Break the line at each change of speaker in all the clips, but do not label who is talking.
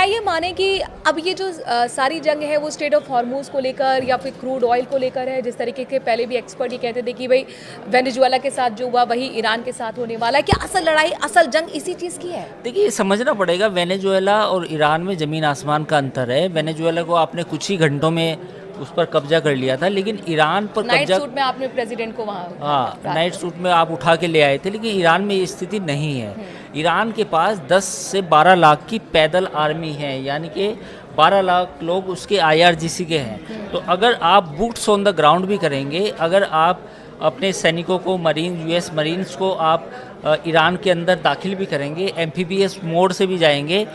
ये माने कि अब ये जो सारी जंग है वो स्ट्रेट ऑफ हॉर्मूज को लेकर या फिर क्रूड ऑयल को लेकर है, जिस तरीके के पहले भी एक्सपर्ट ये कहते थे कि भाई वेनेजुएला के साथ जो हुआ वही ईरान के साथ होने वाला है, क्या असल लड़ाई असल जंग इसी चीज़ की है?
देखिए, ये समझना पड़ेगा, वेनेजुएला और ईरान में ज़मीन आसमान का अंतर है। वेनेजुएला को आपने कुछ ही घंटों में उस पर कब्जा कर लिया था, लेकिन ईरान पर
नाइट
कब्जा,
सूट में आपने प्रेसिडेंट को वहाँ
हाँ, नाइट सूट में आप उठा के ले आए थे, लेकिन ईरान में ये स्थिति नहीं है। ईरान के पास 10 से 12 लाख की पैदल आर्मी है, यानी कि 12 लाख लोग उसके IRGC के हैं। तो अगर आप बूट्स ऑन द ग्राउंड भी करेंगे, अगर आप अपने सैनिकों को, US मरीन्स को आप ईरान के अंदर दाखिल भी करेंगे, एम्फीबियस मोड से भी जाएंगे,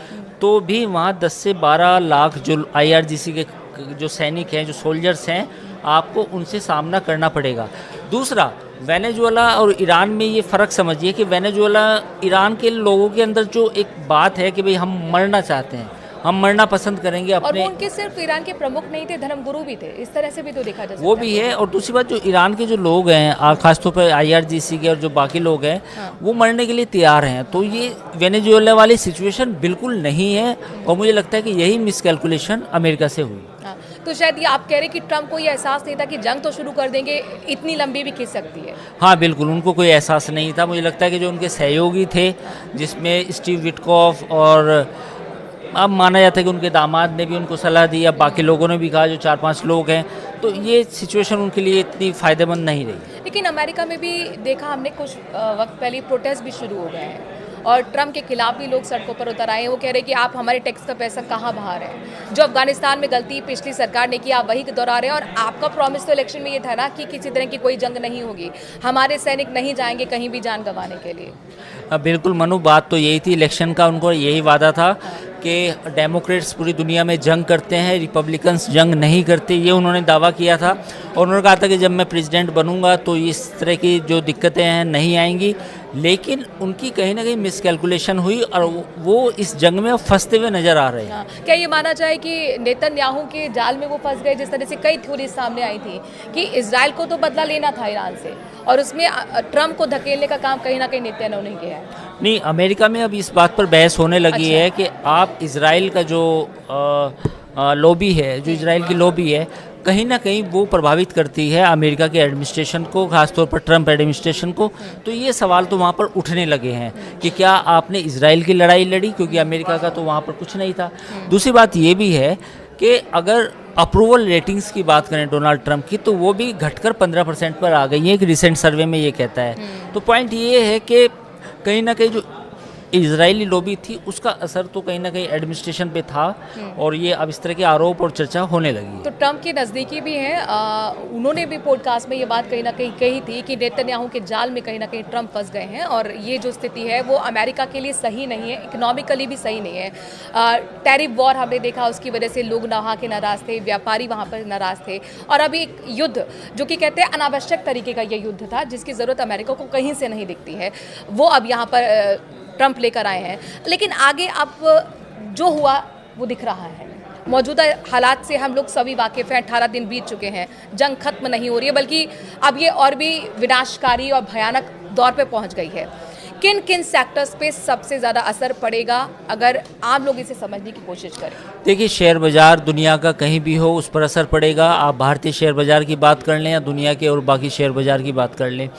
तो भी वहाँ 10 से 12 लाख जो IRGC के जो सैनिक हैं, जो सोल्जर्स हैं, आपको उनसे सामना करना पड़ेगा। दूसरा, वेनेजुएला और ईरान में ये फ़र्क समझिए कि वेनेजुएला, ईरान के लोगों के अंदर जो एक बात है कि भाई हम मरना चाहते हैं, हम मरना पसंद करेंगे
और
अपने,
वो उनके सिर्फ ईरान के प्रमुख नहीं थे, धर्मगुरु भी थे, इस तरह से भी तो देखा जा सकता
वो भी है। और दूसरी बात, जो ईरान के जो लोग हैं, खासतौर पर IRGC के और जो बाकी लोग हैं, वो मरने के लिए तैयार हैं। तो ये वेनेजुएला वाली सिचुएशन बिल्कुल नहीं है, और मुझे लगता है कि यही मिसकैलकुलेशन अमेरिका से हुई।
हाँ, तो शायद ये आप कह रहे हैं कि ट्रम्प को ये एहसास नहीं था कि जंग तो शुरू कर देंगे, इतनी लंबी भी खिंच सकती है।
हाँ बिल्कुल, उनको कोई एहसास नहीं था। मुझे लगता है कि जो उनके सहयोगी थे, जिसमें स्टीव विटकॉफ, और अब माना जाता है कि उनके दामाद ने भी उनको सलाह दी, अब बाकी लोगों ने भी कहा, जो 4-5 लोग हैं, तो ये सिचुएशन उनके लिए इतनी फ़ायदेमंद नहीं रही।
लेकिन अमेरिका में भी देखा हमने, कुछ वक्त पहले प्रोटेस्ट भी शुरू हो गए हैं और ट्रम्प के खिलाफ भी लोग सड़कों पर उतर आए हैं। वो कह रहे हैं कि आप हमारे टैक्स का पैसा कहाँ बहा रहे हैं, जो अफगानिस्तान में गलती पिछली सरकार ने की आप वही दोहरा रहे हैं। और आपका प्रॉमिस तो इलेक्शन में ये था ना कि किसी तरह की कोई जंग नहीं होगी, हमारे सैनिक नहीं जाएंगे कहीं भी जान गंवाने के लिए।
बिल्कुल मनु, बात तो यही थी इलेक्शन का, उनको यही वादा था कि डेमोक्रेट्स पूरी दुनिया में जंग करते हैं, रिपब्लिकन्स जंग नहीं करते, ये उन्होंने दावा किया था। और उन्होंने कहा था कि जब मैं प्रेसिडेंट बनूंगा तो इस तरह की जो दिक्कतें हैं नहीं आएंगी। लेकिन उनकी कहीं ना कहीं मिसकैलकुलेशन हुई और वो इस जंग में अब फंसते हुए नजर आ रहे हैं।
क्या ये माना जाए कि नेतन्याहू के जाल में वो फंस गए, जिस तरह से कई थ्योरी सामने आई थी कि इजराइल को तो बदला लेना था ईरान से, और उसमें ट्रम्प को धकेलने का काम कहीं ना कहीं नेतन्याहू ने किया है?
नहीं, अमेरिका में अब इस बात पर बहस होने लगी है कि आप इजराइल का जो लॉबी है, जो इजराइल की लॉबी है, कहीं ना कहीं वो प्रभावित करती है अमेरिका के एडमिनिस्ट्रेशन को, खासतौर पर ट्रम्प एडमिनिस्ट्रेशन को। तो ये सवाल तो वहाँ पर उठने लगे हैं कि क्या आपने इजराइल की लड़ाई लड़ी, क्योंकि अमेरिका का तो वहाँ पर कुछ नहीं था। दूसरी बात ये भी है कि अगर अप्रूवल रेटिंग्स की बात करें डोनाल्ड ट्रम्प की, तो वो भी घटकर 15% पर आ गई है, एक रिसेंट सर्वे में ये कहता है। तो पॉइंट ये है कि कहीं ना कहीं जो इजरायली लॉबी थी उसका असर तो कहीं ना कहीं एडमिनिस्ट्रेशन पे था, और ये अब इस तरह के आरोप और चर्चा होने लगी है।
तो ट्रम्प के नज़दीकी भी हैं, उन्होंने भी पॉडकास्ट में ये बात कहीं ना कहीं कही थी कि नेतन्याहू के जाल में कहीं ना कहीं ट्रम्प फंस गए हैं, और ये जो स्थिति है वो अमेरिका के लिए सही नहीं है, इकोनॉमिकली भी सही नहीं है। टैरिफ वॉर हमने देखा, उसकी वजह से लोग वहाँ के नाराज़ थे, व्यापारी वहाँ पर नाराज़ थे, और अभी एक युद्ध जो कि कहते हैं अनावश्यक तरीके का ये युद्ध था, जिसकी ज़रूरत अमेरिका को कहीं से नहीं दिखती है, वो अब यहाँ पर ट्रम्प लेकर आए हैं। लेकिन आगे अब जो हुआ वो दिख रहा है, मौजूदा हालात से हम लोग सभी वाकिफ़ हैं। 18 दिन बीत चुके हैं, जंग खत्म नहीं हो रही है, बल्कि अब ये और भी विनाशकारी और भयानक दौर पे पहुंच गई है। किन किन सेक्टर्स पे सबसे ज़्यादा असर पड़ेगा, अगर आम लोग इसे समझने की कोशिश करें?
देखिए, शेयर बाज़ार दुनिया का कहीं भी हो उस पर असर पड़ेगा। आप भारतीय शेयर बाज़ार की बात कर लें या दुनिया के और बाकी शेयर बाज़ार की बात कर लें।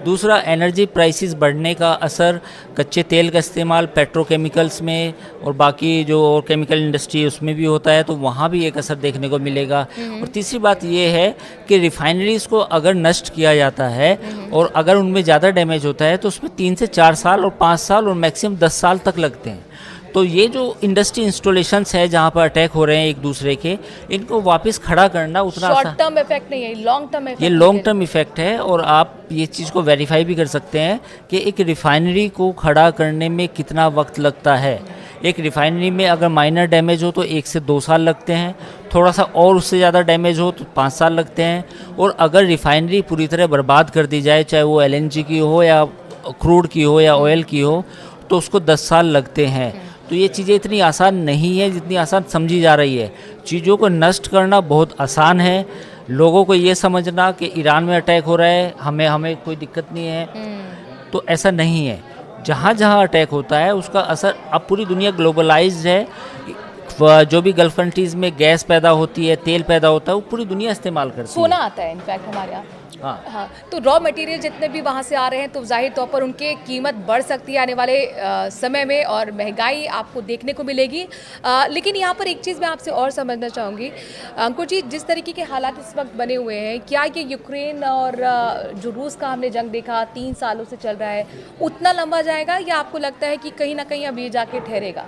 दूसरा, एनर्जी प्राइसेस बढ़ने का असर, कच्चे तेल का इस्तेमाल पेट्रोकेमिकल्स में और बाकी जो और केमिकल इंडस्ट्री उसमें भी होता है, तो वहाँ भी एक असर देखने को मिलेगा। और तीसरी बात ये है कि रिफाइनरीज़ को अगर नष्ट किया जाता है और अगर उनमें ज़्यादा डैमेज होता है तो उसमें 3 से 4 साल और 5 साल और मैक्सिमम 10 साल तक लगते हैं। तो ये जो इंडस्ट्री इंस्टॉलेशंस है जहाँ पर अटैक हो रहे हैं एक दूसरे के, इनको वापस खड़ा करना उतना
शॉर्ट टर्म इफेक्ट नहीं है, लॉन्ग टर्म इफेक्ट,
ये लॉन्ग टर्म इफेक्ट है। और आप ये चीज़ को वेरीफाई भी कर सकते हैं कि एक रिफाइनरी को खड़ा करने में कितना वक्त लगता है। एक रिफाइनरी में अगर माइनर डैमेज हो तो 1 से 2 साल लगते हैं, थोड़ा सा और उससे ज़्यादा डैमेज हो तो 5 साल लगते हैं, और अगर रिफाइनरी पूरी तरह बर्बाद कर दी जाए, चाहे वो LNG की हो या क्रूड की हो या ऑयल की हो, तो उसको 10 साल लगते हैं। तो ये चीज़ें इतनी आसान नहीं है जितनी आसान समझी जा रही है। चीज़ों को नष्ट करना बहुत आसान है, लोगों को ये समझना कि ईरान में अटैक हो रहा है, हमें कोई दिक्कत नहीं है, तो ऐसा नहीं है। जहाँ जहाँ अटैक होता है उसका असर, अब पूरी दुनिया ग्लोबलाइज्ड है, जो भी गल्फ कंट्रीज़ में गैस पैदा होती है, तेल पैदा होता है, वो पूरी दुनिया इस्तेमाल करती है।
सोना आता है इनफैक्ट हमारे यहाँ।
हाँ
हाँ, तो रॉ मटेरियल जितने भी वहाँ से आ रहे हैं तो जाहिर तौर पर उनके कीमत बढ़ सकती है आने वाले समय में, और महंगाई आपको देखने को मिलेगी। लेकिन यहाँ पर एक चीज़ मैं आपसे और समझना चाहूँगी अंकुर जी, जिस तरीके के हालात इस वक्त बने हुए हैं, क्या ये यूक्रेन और जो रूस का हमने जंग देखा 3 सालों से चल रहा है, उतना लंबा जाएगा, या आपको लगता है कि कहीं ना कहीं अब ये जाके ठहरेगा?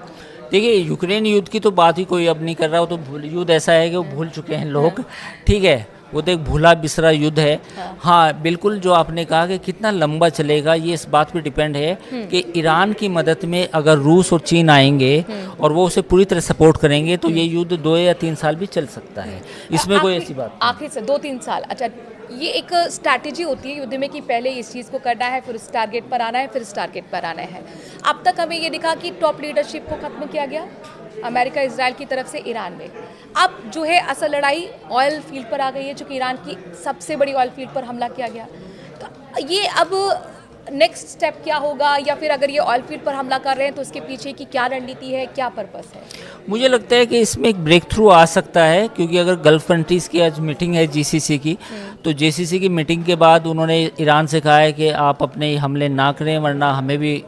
देखिए, यूक्रेन युद्ध की तो बात ही कोई अब नहीं कर रहा, वो तो युद्ध ऐसा है कि वो भूल चुके हैं लोग। ठीक है, वो तो एक भूला बिसरा युद्ध है। हाँ बिल्कुल, जो आपने कहा कि कितना लंबा चलेगा, ये इस बात पे डिपेंड है कि ईरान की मदद में अगर रूस और चीन आएंगे और वो उसे पूरी तरह सपोर्ट करेंगे तो ये युद्ध 2 या 3 साल भी चल सकता है, इसमें कोई ऐसी बात नहीं।
आखिर से 2-3 साल, अच्छा, ये एक स्ट्रैटेजी होती है युद्ध में कि पहले इस चीज़ को करना है, फिर इस टारगेट पर आना है, फिर इस टारगेट पर आना है। अब तक हमें ये दिखा कि टॉप लीडरशिप को खत्म किया गया अमेरिका इजराइल की तरफ से ईरान में। अब जो है असल लड़ाई ऑयल फील्ड पर आ गई है, चूँकि ईरान की सबसे बड़ी ऑयल फील्ड पर हमला किया गया। तो ये अब नेक्स्ट स्टेप क्या होगा, या फिर अगर ये ऑयल फील्ड पर हमला कर रहे हैं तो उसके पीछे की क्या रणनीति है, क्या पर्पस है?
मुझे लगता है कि इसमें एक ब्रेक थ्रू आ सकता है, क्योंकि अगर गल्फ कंट्रीज़ की आज मीटिंग है जीसीसी की, तो जीसीसी की मीटिंग के बाद उन्होंने ईरान से कहा है कि आप अपने हमले ना करें, वरना हमें भी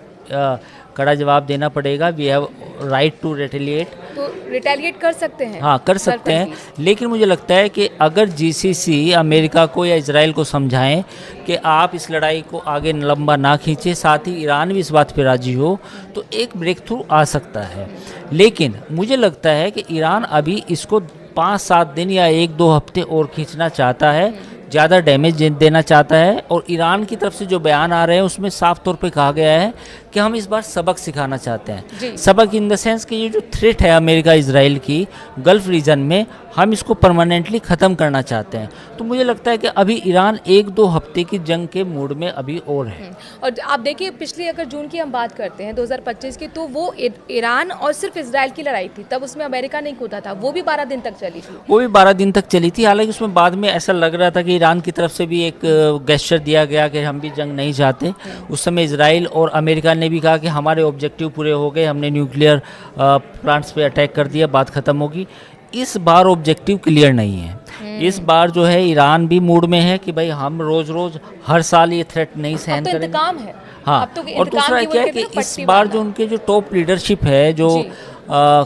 कड़ा जवाब देना पड़ेगा। We have right to retaliate.
तो रिटेलिएट कर सकते हैं?
हाँ कर सकते हैं, लेकिन मुझे लगता है कि अगर जीसीसी अमेरिका को या इजराइल को समझाएं कि आप इस लड़ाई को आगे लंबा ना खींचे, साथ ही ईरान भी इस बात पे राजी हो, तो एक ब्रेक थ्रू आ सकता है। लेकिन मुझे लगता है कि ईरान अभी इसको 5-7 दिन या 1-2 हफ्ते और खींचना चाहता है, ज़्यादा डैमेज देना चाहता है। और ईरान की तरफ से जो बयान आ रहे हैं उसमें साफ तौर पे कहा गया है कि हम इस बार सबक सिखाना चाहते हैं। सबक इन द सेंस कि ये जो थ्रेट है अमेरिका इजराइल की गल्फ रीजन में, हम इसको परमानेंटली ख़त्म करना चाहते हैं। तो मुझे लगता है कि अभी ईरान 1-2 हफ्ते की जंग के मूड में अभी और है।
और आप देखिए, पिछली अगर जून की हम बात करते हैं 2025 की, तो वो ईरान और सिर्फ इजराइल की लड़ाई थी, तब उसमें अमेरिका नहीं कूदा था, वो भी 12 दिन तक चली थी।
वो भी 12 दिन तक चली थी। हालांकि उसमें बाद में ऐसा लग रहा था कि ईरान की तरफ से भी एक गेस्चर दिया गया कि हम भी जंग नहीं चाहते। उस समय इजराइल और अमेरिका ने भी कहा कि हमारे ऑब्जेक्टिव पूरे हो गए, हमने न्यूक्लियर प्लांट्स पे अटैक कर दिया, बात ख़त्म होगी। इस बार ऑब्जेक्टिव क्लियर नहीं है। इस बार जो है ईरान भी मूड में है कि भाई हम रोज़ रोज़ हर साल ये थ्रेट नहीं सहन करेंगे।
इंतकाम है।
हाँ, और दूसरा क्या है कि इस बार जो उनके जो टॉप लीडरशिप है, जो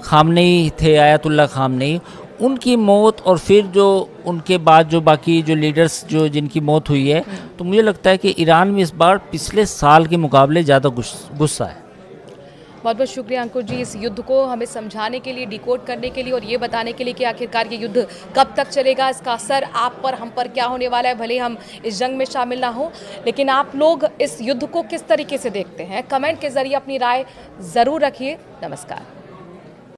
खामनेई थे, आयतुल्ला खामनेई, उनकी मौत और फिर जो उनके बाद जो बाकी जो लीडर्स जो जिनकी मौत हुई है, तो मुझे लगता है कि ईरान में इस बार पिछले साल के मुकाबले ज़्यादा गुस्सा है।
बहुत बहुत शुक्रिया अंकुर जी, इस युद्ध को हमें समझाने के लिए, डिकोड करने के लिए, और ये बताने के लिए कि आखिरकार ये युद्ध कब तक चलेगा, इसका असर आप पर, हम पर क्या होने वाला है। भले हम इस जंग में शामिल ना हो, लेकिन आप लोग इस युद्ध को किस तरीके से देखते हैं, कमेंट के जरिए अपनी राय ज़रूर रखिए। नमस्कार।